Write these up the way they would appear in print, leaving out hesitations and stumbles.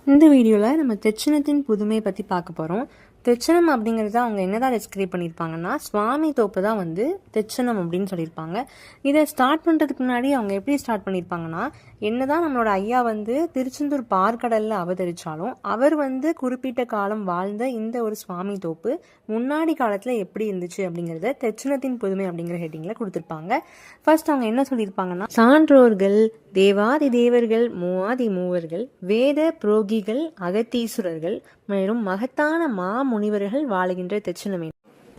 இந்த வீடியோவில் நம்ம தெச்சனத்தின் புதுமை பற்றி பார்க்க போகிறோம். தெச்சனம் அப்படிங்கிறத அவங்க என்னதான் டிஸ்கிரைப் பண்ணியிருப்பாங்கன்னா, சுவாமி தோப்பு தான் வந்து தெச்சனம் அப்படின்னு சொல்லியிருப்பாங்க. இதை ஸ்டார்ட் பண்ணுறதுக்கு முன்னாடி அவங்க எப்படி ஸ்டார்ட் பண்ணியிருப்பாங்கன்னா, என்னதான் நம்மளோட ஐயா வந்து திருச்செந்தூர் பார்க்கடலில் அவதரித்தாலும் அவர் வந்து குறிப்பிட்ட காலம் வாழ்ந்த இந்த ஒரு சுவாமி தோப்பு முன்னாடி காலத்தில் எப்படி இருந்துச்சு அப்படிங்கிறத தெச்சனத்தின் புதுமை அப்படிங்கிற ஹெட்டிங்கில் கொடுத்துருப்பாங்க. ஃபர்ஸ்ட் அவங்க என்ன சொல்லியிருப்பாங்கன்னா, சான்றோர்கள், தேவாதி தேவர்கள், மூவாதி மூவர்கள், வேத புரோகிகள், அகத்தீசுரர்கள் மேலும் மகத்தான முனிவர்கள் வாழுகின்ற தெச்சனமே.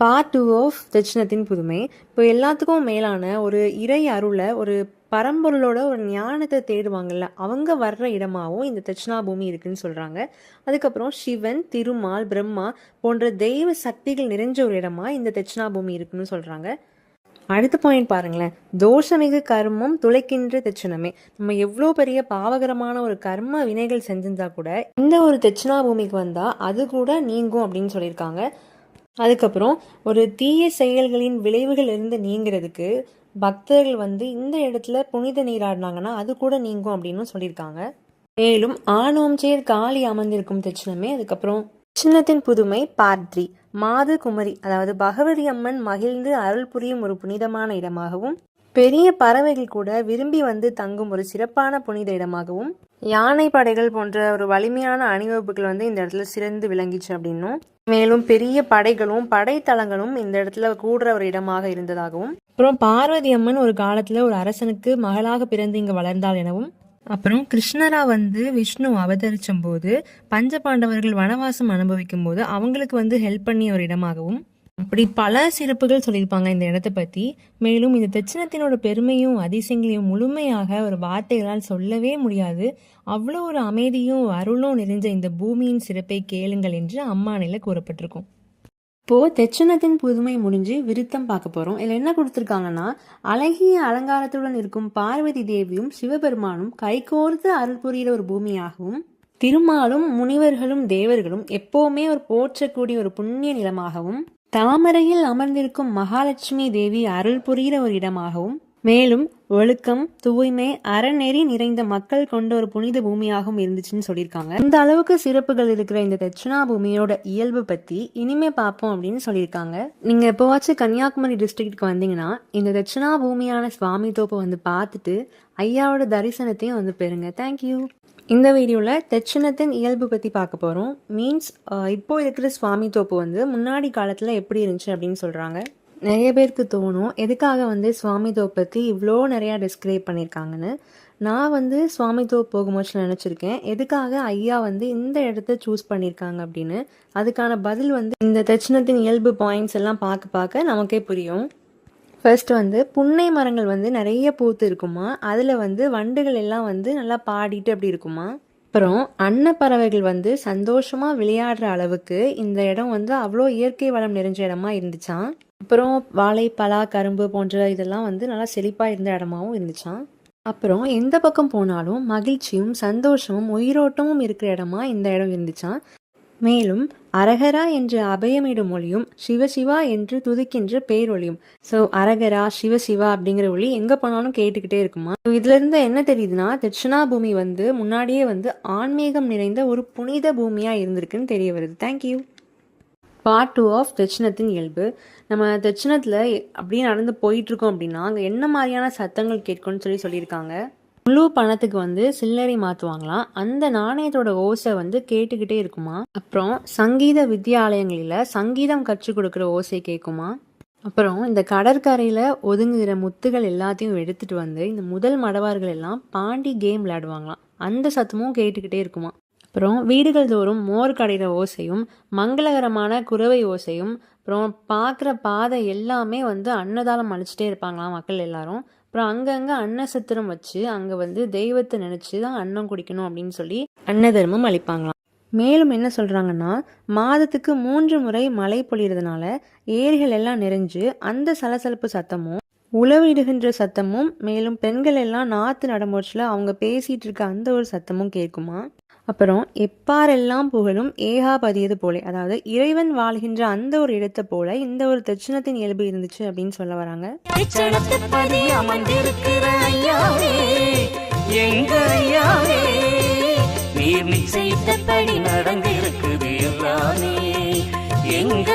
பார்ட் 2 ஆஃப் தெச்சனத்தின் புதுமை. இப்போ எல்லாத்துக்கும் மேலான ஒரு இறை அருளை, ஒரு பரம்பொருளோட ஒரு ஞானத்தை தேடுவாங்கல்ல, அவங்க வர்ற இடமாவும் இந்த தெச்சனா பூமி இருக்குன்னு சொல்றாங்க. அதுக்கப்புறம் சிவன், திருமால், பிரம்மா போன்ற தெய்வ சக்திகள் நிறைஞ்ச ஒரு இடமா இந்த தெச்சனா பூமி இருக்குன்னு சொல்றாங்க. அடுத்த பாயிண்ட் பாருங்களேன், தோஷமிகு கர்மம் துளைக்கின்ற தெச்சனமே. நம்ம எவ்வளோ பெரிய பாவகரமான ஒரு கர்ம வினைகள் செஞ்சிருந்தா கூட இந்த ஒரு தெச்சனா பூமிக்கு வந்தா அது கூட நீங்கும் அப்படின்னு சொல்லியிருக்காங்க. அதுக்கப்புறம் ஒரு தீய செயல்களின் விளைவுகள் இருந்து நீங்கிறதுக்கு பக்தர்கள் வந்து இந்த இடத்துல புனித நீராடினாங்கன்னா அது கூட நீங்கும் அப்படின்னு சொல்லியிருக்காங்க. மேலும் ஆணோம் சேர் காளி அமர்ந்திருக்கும் தெச்சனமே. அதுக்கப்புறம் தெச்சனத்தின் புதுமை பார்ட் 3. மாது குமரி, அதாவது பகவதி அம்மன் மகிழ்ந்து அருள் புரியும் ஒரு புனிதமான இடமாகவும், பெரிய பறவைகள் கூட விரும்பி வந்து தங்கும் ஒரு சிறப்பான புனித இடமாகவும், யானை படைகள் போன்ற ஒரு வலிமையான அணிவகுப்புகள் வந்து இந்த இடத்துல சிறந்து விளங்கிச்சு அப்படின்னும், மேலும் பெரிய படைகளும் படைத்தளங்களும் இந்த இடத்துல கூடுற ஒரு இடமாக இருந்ததாகவும், அப்புறம் பார்வதி அம்மன் ஒரு காலத்துல ஒரு அரசனுக்கு மகளாக பிறந்து இங்கு வளர்ந்தாள் எனவும், அப்புறம் கிருஷ்ணரா வந்து விஷ்ணு அவதரிச்சும் போது பஞ்ச பாண்டவர்கள் வனவாசம் அனுபவிக்கும் போது அவங்களுக்கு வந்து ஹெல்ப் பண்ணிய ஒரு இடமாகவும், அப்படி பல சிறப்புகள் சொல்லியிருப்பாங்க இந்த இடத்தை பற்றி. மேலும் இந்த தெச்சனத்தினோட பெருமையும் அதிசயங்களையும் முழுமையாக ஒரு வார்த்தைகளால் சொல்லவே முடியாது. அவ்வளோ ஒரு அமைதியும் அருளும் நிறைஞ்ச இந்த பூமியின் சிறப்பை கேளுங்கள் என்று அம்மானையில் கூறப்பட்டிருக்கும். இப்போது தெச்சனத்தின் புதுமை முடிஞ்சு விருத்தம் பார்க்க போகிறோம். இதில் என்ன கொடுத்துருக்காங்கன்னா, அழகிய அலங்காரத்துடன் இருக்கும் பார்வதி தேவியும் சிவபெருமானும் கைகோர்த்து அருள் புரிகிற ஒரு பூமியாகவும், திருமாலும் முனிவர்களும் தேவர்களும் எப்போவுமே ஒரு போற்றக்கூடிய ஒரு புண்ணிய நிலமாகவும், தாமரையில் அமர்ந்திருக்கும் மகாலட்சுமி தேவி அருள் புரிகிற ஒரு இடமாகவும், மேலும் ஒழுக்கம், தூய்மை, அறநெறி நிறைந்த மக்கள் கொண்ட ஒரு புனித பூமியாகவும் இருந்துச்சுன்னு சொல்லியிருக்காங்க. இந்த அளவுக்கு சிறப்புகள் இருக்கிற இந்த தெச்சனா பூமியோட இயல்பு பத்தி இனிமே பார்ப்போம் அப்படின்னு சொல்லியிருக்காங்க. நீங்க எப்போவாச்சும் கன்னியாகுமரி டிஸ்ட்ரிக்ட்க்கு வந்தீங்கன்னா இந்த தெச்சனா பூமியான சுவாமி தோப்பை வந்து பார்த்துட்டு ஐயாவோட தரிசனத்தையும் வந்து பெறுங்க. தேங்க்யூ. இந்த வீடியோவில் தெச்சனத்தின் இயல்பு பற்றி பார்க்க போகிறோம். மீன்ஸ் இப்போ இருக்கிற சுவாமி தோப்பு வந்து முன்னாடி காலத்தில் எப்படி இருந்துச்சு அப்படின்னு சொல்கிறாங்க. நிறைய பேருக்கு தோணும், எதுக்காக வந்து சுவாமி தோப்பு பற்றி இவ்வளோ நிறையா டிஸ்கிரைப் பண்ணியிருக்காங்கன்னு. நான் வந்து சுவாமி தோப்பு போகும்போது நினச்சிருக்கேன், எதுக்காக ஐயா வந்து இந்த இடத்த சூஸ் பண்ணியிருக்காங்க அப்படின்னு. அதுக்கான பதில் வந்து இந்த தெச்சனத்தின் இயல்பு பாயிண்ட்ஸ் எல்லாம் பார்க்க நமக்கே புரியும். ஃபர்ஸ்ட் வந்து புன்னை மரங்கள் வந்து நிறைய பூத்து இருக்குமா, அதில் வந்து வண்டுகள் எல்லாம் வந்து நல்லா பாடிட்டு அப்படி இருக்குமா. அப்புறம் அன்னப்பறவைகள் வந்து சந்தோஷமாக விளையாடுற அளவுக்கு இந்த இடம் வந்து அவ்வளோ இயற்கை வளம் நிறைஞ்ச இடமா இருந்துச்சான். அப்புறம் வாழை, பலா, கரும்பு போன்ற இதெல்லாம் வந்து நல்லா செழிப்பாக இருந்த இடமாவும் இருந்துச்சான். அப்புறம் எந்த பக்கம் போனாலும் மகிழ்ச்சியும் சந்தோஷமும் உயிரோட்டமும் இருக்கிற இடமா இந்த இடம் இருந்துச்சான். மேலும் அரகரா என்ற அபயமிடும் ஒளியும், சிவசிவா என்று துதிக்கின்ற பேரொழியும். ஸோ அரகரா, சிவசிவா அப்படிங்கிற ஒளி எங்கே போனாலும் கேட்டுக்கிட்டே இருக்குமா. இதுல இருந்து என்ன தெரியுதுன்னா, தெச்சனா பூமி வந்து முன்னாடியே வந்து ஆன்மீகம் நிறைந்த ஒரு புனித பூமியா இருந்திருக்குன்னு தெரிய வருது. தேங்க்யூ. பார்ட் 2 ஆஃப் தெச்சனத்தின் இயல்பு. நம்ம தெச்சனத்தில் அப்படியே நடந்து போயிட்டுருக்கோம் அப்படின்னா அங்கே என்ன மாதிரியான சத்தங்கள் கேட்கும்னு சொல்லியிருக்காங்க. முழு பணத்துக்கு வந்து சில்லறை மாற்றுவாங்களாம். அந்த நாணயத்தோட ஓசை வந்து கேட்டுக்கிட்டே இருக்குமா. அப்புறம் சங்கீத வித்யாலயங்களில் சங்கீதம் கற்றுக் கொடுக்குற ஓசை கேட்குமா. அப்புறம் இந்த கடற்கரையில் ஒதுங்குகிற முத்துகள் எல்லாத்தையும் எடுத்துகிட்டு வந்து இந்த முதல் மடவார்கள் எல்லாம் பாண்டி கேம் விளையாடுவாங்களாம். அந்த சத்தமும் கேட்டுக்கிட்டே இருக்குமா. அப்புறம் வீடுகள் தோறும் மோர் கடையிற ஓசையும், மங்களகரமான குறவை ஓசையும், அப்புறம் பார்க்குற பாதை எல்லாமே வந்து அன்னதானம் அழிச்சிட்டே இருப்பாங்களாம் மக்கள் எல்லாரும். அப்புறம் அங்கங்கே அன்னசத்திரம் வச்சு அங்கே வந்து தெய்வத்தை நினச்சி தான் அன்னம் குடிக்கணும் அப்படின்னு சொல்லி அன்ன தர்மம் அளிப்பாங்களாம். மேலும் என்ன சொல்கிறாங்கன்னா, மாதத்துக்கு 3 முறை மழை பொழியறதுனால ஏரிகள் எல்லாம் நிறைஞ்சு அந்த சலசலப்பு சத்தமும், உழவிடுகின்ற சத்தமும், மேலும் பெண்கள் எல்லாம் நாற்று நடும்போச்சில் அவங்க பேசிகிட்டு இருக்க அந்த ஒரு சத்தமும் கேட்குமா. அப்புறம் எப்பாரெல்லாம் புகழும் ஏகாபதியது போல, அதாவது இறைவன் வாழ்கின்ற அந்த ஒரு இடத்தை போல இந்த ஒரு தெச்சனத்தின் இயல்பு இருந்துச்சு அப்படின்னு சொல்ல வராங்க. நீர் நிச்சயித்தபடி நடந்திருக்குது எல்லாமே எங்க